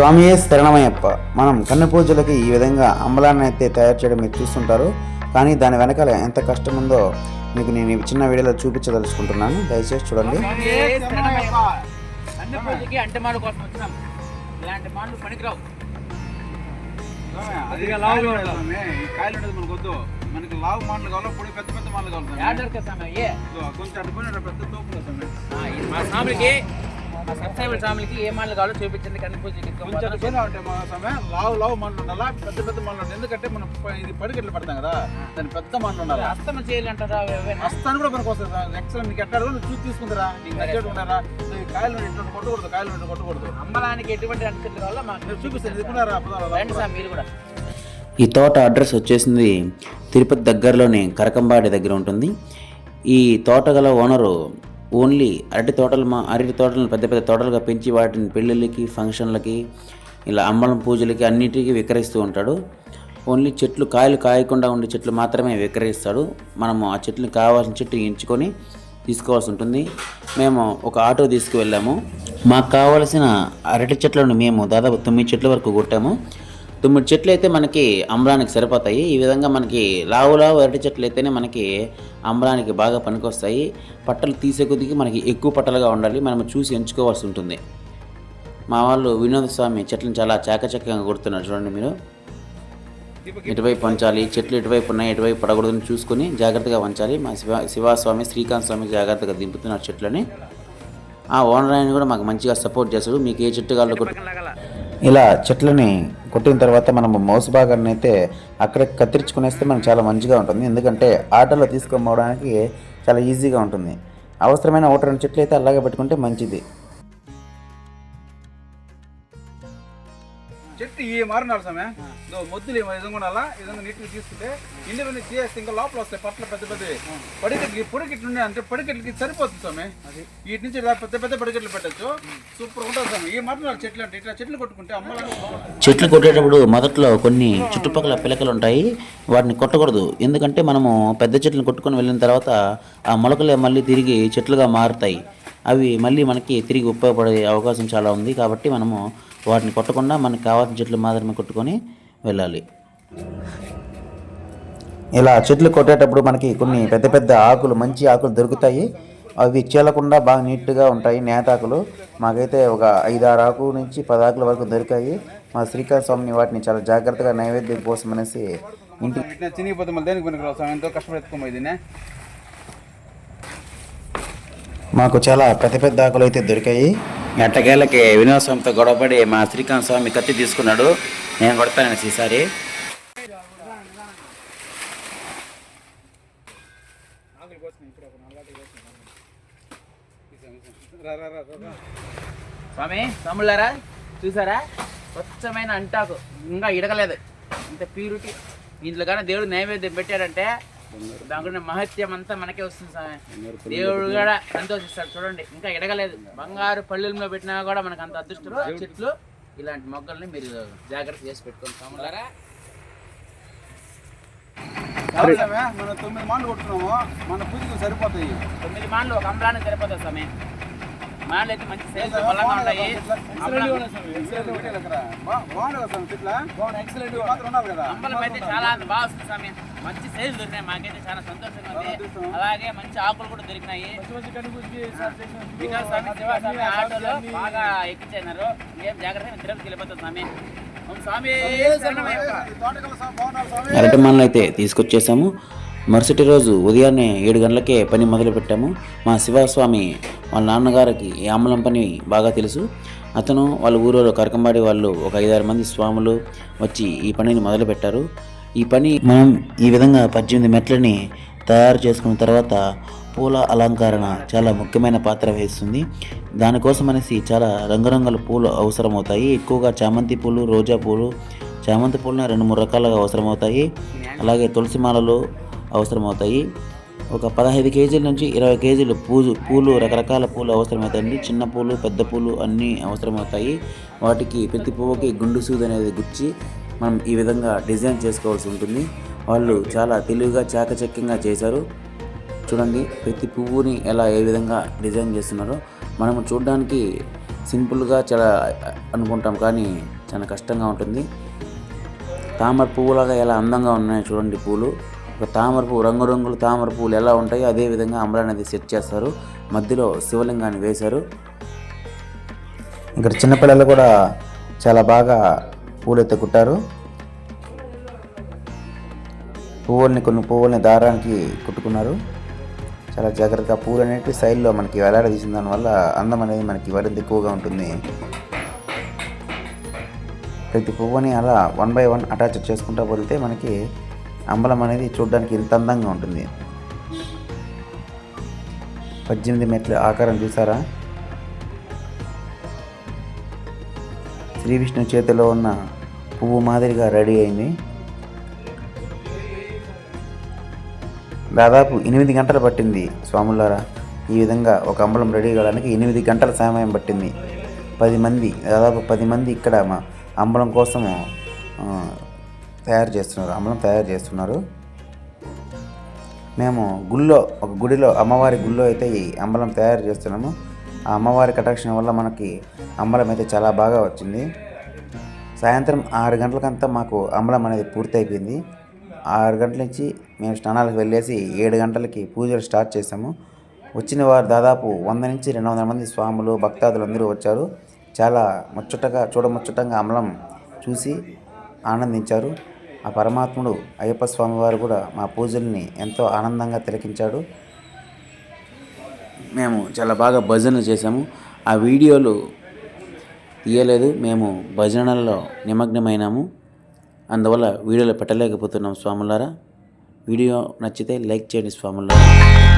స్వామియే శరణమయ్యప్ప. మనం కన్ను పూజలకి ఈ విధంగా అంబలాన్ని అయితే తయారు చేయడం మీరు చూస్తుంటారు. కానీ దాని వెనకాల ఎంత కష్టం ఉందో మీకు నేను ఈ చిన్న వీడియోలో చూపించదలుచుకుంటున్నాను. దయచేసి చూడండి. మనకి లావు మాటలు కావాలి, పొడి పెద్ద పెద్ద మాటలు కావాలి. కొంచెం అడ్డుపోయిన పెద్ద తోపులు మా సాములకి మా సబ్స్క్రైబర్ సాములకి ఏ మాటలు కావాలో చూపించండి. కన్ను పూజకి కొంచెం అడ్డుపోయినా ఉంటాయి మా సమయం. లావు మాటలు ఉండాలా, పెద్ద పెద్ద మాటలు ఉంటాయి. ఎందుకంటే మనం ఇది పడికెట్లు పడతాం కదా, దాని పెద్ద మాటలు ఉండాలి. అస్తమ చేయాలంటారా? అస్తాను కూడా మనకు వస్తుంది. ఎక్స్ట్రా నీకు ఎట్లా చూసి తీసుకుంటారా, నీకు నచ్చేట్టు ఉంటారా. కాయలు ఇట్లా కొట్టకూడదు, కాయలు ఇట్లా కొట్టకూడదు. అమ్మలానికి ఎటువంటి అనుకుంటారు కావాలో మాకు చూపిస్తాను. ఎదుకున్నారా మీరు కూడా. ఈ తోట అడ్రస్ వచ్చేసింది తిరుపతి దగ్గరలోని కరకంబాడి దగ్గర ఉంటుంది. ఈ తోట గల ఓనరు ఓన్లీ అరటి తోటలను పెద్ద పెద్ద తోటలుగా పెంచి వాటిని పెళ్ళిళ్ళకి, ఫంక్షన్లకి, ఇలా అంబలం పూజలకి అన్నిటికీ విక్రయిస్తూ ఉంటాడు. ఓన్లీ చెట్లు కాయలు కాయకుండా ఉండే చెట్లు మాత్రమే విక్రయిస్తాడు. మనము ఆ చెట్లని కావాల్సిన చెట్టు ఎంచుకొని తీసుకోవాల్సి ఉంటుంది. మేము ఒక ఆటో తీసుకువెళ్ళాము. మాకు కావలసిన అరటి చెట్లను మేము దాదాపు 9 చెట్ల వరకు కొట్టాము. 9 చెట్లు అయితే మనకి అంబలానికి సరిపోతాయి. ఈ విధంగా మనకి లావు అరటి చెట్లు అయితేనే మనకి అంబలానికి బాగా పనికొస్తాయి. పట్టలు తీసే కొద్దికి మనకి ఎక్కువ పట్టలుగా ఉండాలి. మనం చూసి ఎంచుకోవాల్సి ఉంటుంది. మా వాళ్ళు వినోద స్వామి చెట్లను చాలా చాకచక్యంగా కొడుతున్నారు. చూడండి మీరు. ఇటువైపు వంచాలి, చెట్లు ఇటువైపు ఉన్నాయి, ఇటువైపు పడకూడదని చూసుకొని జాగ్రత్తగా వంచాలి. మా శివస్వామి, శ్రీకాంత్ స్వామి జాగ్రత్తగా దింపుతున్నారు చెట్లని. ఆ ఓనర్ ఆయన కూడా మాకు మంచిగా సపోర్ట్ చేస్తాడు. మీకు ఏ చెట్టు కావాలో ఇలా చెట్లని కొట్టిన తర్వాత మనము మౌస్ భాగాన్ని అయితే అక్కడ కత్తిరించుకునేస్తే మనకు చాలా మంచిగా ఉంటుంది. ఎందుకంటే ఆటోలో తీసుకొని పోవడానికి చాలా ఈజీగా ఉంటుంది. అవసరమైన 1-2 చెట్లు అయితే అలాగే పెట్టుకుంటే మంచిది. చెట్టు ఈ మారినాడు సమయం మొద్దులు విధంగా ఉండాలా. విధంగా నీట్గా తీసుకుంటే ఇండిపెండెంట్ చేస్తే ఇంకా లోపల వస్తాయి పట్ల పెద్ద పెద్ద పొడికెట్లు ఉండే అంటే పొడికెట్లకి సరిపోతుంది సమయం. వీటి నుంచి పెద్ద పెద్ద పొడికెట్లు పెట్టచ్చు. సూపర్ ఉంటుంది సమయం. ఈ మారినాడు చెట్లు అంటే ఇట్లా చెట్లు కొట్టుకుంటే చెట్లు కొట్టేటప్పుడు మొదట్లో కొన్ని చుట్టుపక్కల పిలకలు ఉంటాయి, వాటిని కొట్టకూడదు. ఎందుకంటే మనము పెద్ద చెట్లను కొట్టుకొని వెళ్ళిన తర్వాత ఆ మొలకలే మళ్ళీ తిరిగి చెట్లుగా మారుతాయి. అవి మళ్ళీ మనకి తిరిగి ఉపయోగపడే అవకాశం చాలా ఉంది. కాబట్టి మనము వాటిని కొట్టకుండా మనకు కావాల్సిన చెట్లు మాత్రమే కొట్టుకొని వెళ్ళాలి. ఇలా చెట్లు కొట్టేటప్పుడు మనకి కొన్ని పెద్ద పెద్ద ఆకులు, మంచి ఆకులు దొరుకుతాయి. అవి చీలకుండా బాగా నీట్గా ఉంటాయి. నేతాకులు మాకైతే ఒక 5-6 ఆకు నుంచి 10 ఆకుల వరకు దొరికాయి. మా శ్రీకాంత్ స్వామిని వాటిని చాలా జాగ్రత్తగా నైవేద్యం కోసం అనేసి ఇంటికి చినిగిపోతే మళ్ళీ దేనికి పనికి ఎంతో కష్టపడి మాకు చాలా పెద్ద పెద్ద ఆకులు అయితే దొరికాయి. ఎట్టకేళ్ళకి వినోద స్వామితో గొడవపడి మా శ్రీకాంత్ స్వామి కత్తి తీసుకున్నాడు. నేను కొడతాను ఈసారి. స్వామి తమ్ముళ్ళారా, చూసారా? స్వచ్ఛమైన అంటాకు, ఇంకా ఇడగలేదు. ఇంత ప్యూరిటీ ఇంట్లో కానీ దేవుడు నైవేద్యం పెట్టాడంటే దాని మహత్యం అంతా మనకే వస్తుంది స్వామి. దేవుడు కూడా సంతోషిస్తాడు. చూడండి, ఇంకా ఎడగలేదు. బంగారు పళ్ళెల్లో పెట్టినా కూడా మనకు అంత అదృష్టం. చెట్లు ఇలాంటి మొక్కల్ని మీరు జాగ్రత్త చేసి పెట్టుకోండి స్వాములారా. మనం 9 మాటలు కొట్టున్నాము, మన పూజకు సరిపోతాయి. 9 మాటలు ఒక అంబలానికి సరిపోతాయి స్వామి. మాటలు అయితే మంచి సైజు బలంగా ఉంటాయి. అంబలం అయితే చాలా బాగా వస్తుంది స్వామి. మంచి సైజు దొరికినాయి. మాకైతే చాలా సంతోషంగా ఉంది. అలాగే మంచి ఆకులు కూడా దొరికినాయి. స్వామి శివస్వామి ఆటోలో బాగా ఎక్కించారు. ఏం జాగ్రత్తగా తిరుపతికి వెళ్ళిపోతుంది స్వామి. అరటి మాలను అయితే తీసుకొచ్చేసాము. మరుసటి రోజు ఉదయాన్నే 7 గంటలకే పని మొదలు పెట్టాము. మా శివస్వామి వాళ్ళ నాన్నగారికి ఈ అంబలం పని బాగా తెలుసు. అతను వాళ్ళ ఊరిలో కరకంబాడి వాళ్ళు ఒక 5-6 మంది స్వాములు వచ్చి ఈ పనిని మొదలు పెట్టారు. ఈ పని మనం ఈ విధంగా 18 మెట్లని తయారు చేసుకున్న తర్వాత పూల అలంకరణ చాలా ముఖ్యమైన పాత్ర వహిస్తుంది. దానికోసం అనేసి చాలా రంగురంగుల పూలు అవసరమవుతాయి. ఎక్కువగా చామంతి పూలు, రోజా పూలు, చామంతి పూలను 2-3 రకాలుగా అవసరమవుతాయి. అలాగే తులసి మాలలు అవసరమవుతాయి. ఒక 15 కేజీల నుంచి 20 కేజీలు పూలు రకరకాల పూలు అవసరమవుతాయండి. చిన్న పూలు, పెద్ద పూలు అన్నీ అవసరమవుతాయి. వాటికి ప్రతి పువ్వుకి గుండు సూది అనేది గుచ్చి మనం ఈ విధంగా డిజైన్ చేసుకోవాల్సి ఉంటుంది. వాళ్ళు చాలా తెలివిగా చాకచక్యంగా చేశారు. చూడండి ప్రతి పువ్వుని ఎలా ఏ విధంగా డిజైన్ చేస్తున్నారో. మనము చూడడానికి సింపుల్గా చాలా అనుకుంటాం, కానీ చాలా కష్టంగా ఉంటుంది. తామర పువ్వులాగా ఎలా అందంగా ఉన్నాయో చూడండి పూలు. ఒక తామర పువ్వు, రంగురంగుల తామర పువ్వులు ఎలా ఉంటాయో అదే విధంగా అంబలి అనేది సెట్ చేస్తారు. మధ్యలో శివలింగాన్ని వేశారు. ఇక్కడ చిన్నపిల్లలు కూడా చాలా బాగా పూలు అయితే కుట్టారు. కొన్ని పువ్వుల్ని దారానికి కుట్టుకున్నారు. చాలా జాగ్రత్తగా పూలు అనేవి సైడ్లో మనకి వేలాడదీసిన దానివల్ల అందం అనేది మనకి మరింత ఎక్కువగా ఉంటుంది. ప్రతి పువ్వుని అలా 1 by 1 అటాచ్ చేసుకుంటూ పోతే మనకి అంబలం అనేది చూడడానికి ఇంత అందంగా ఉంటుంది. 18 మెట్ల ఆకారం చూసారా? శ్రీ విష్ణు చేతిలో ఉన్న పువ్వు మాదిరిగా రెడీ అయింది. దాదాపు 8 గంటలు పట్టింది స్వాములారా. ఈ విధంగా ఒక అంబలం రెడీ కావడానికి 8 గంటల సమయం పట్టింది. 10 మంది, దాదాపు 10 మంది ఇక్కడ మా అంబలం కోసము అంబలం తయారు చేస్తున్నారు. మేము ఒక గుడిలో అమ్మవారి గుళ్ళో అయితే ఈ అంబలం తయారు చేస్తున్నాము. ఆ అమ్మవారి కటాక్షణ వల్ల మనకి అంబలం అయితే చాలా బాగా వచ్చింది. సాయంత్రం 6 గంటలకంతా మాకు అంబలం అనేది పూర్తి అయిపోయింది. 6 గంటల నుంచి మేము స్నానాలకు వెళ్ళేసి 7 గంటలకి పూజలు స్టార్ట్ చేసాము. వచ్చిన వారు దాదాపు 100 నుంచి 200 మంది స్వాములు, భక్తాదులు అందరూ వచ్చారు. చాలా చూడముచ్చటంగా అంబలం చూసి ఆనందించారు. ఆ పరమాత్ముడు అయ్యప్ప స్వామి వారు కూడా మా పూజల్ని ఎంతో ఆనందంగా తిలకించాడు. మేము చాలా బాగా భజనలు చేసాము. ఆ వీడియోలు తీయలేదు, మేము భజనల్లో నిమగ్నమైనాము. అందువల్ల వీడియోలో పెట్టలేకపోతున్నాం స్వాములారా. వీడియో నచ్చితే లైక్ చేయండి స్వాములారా.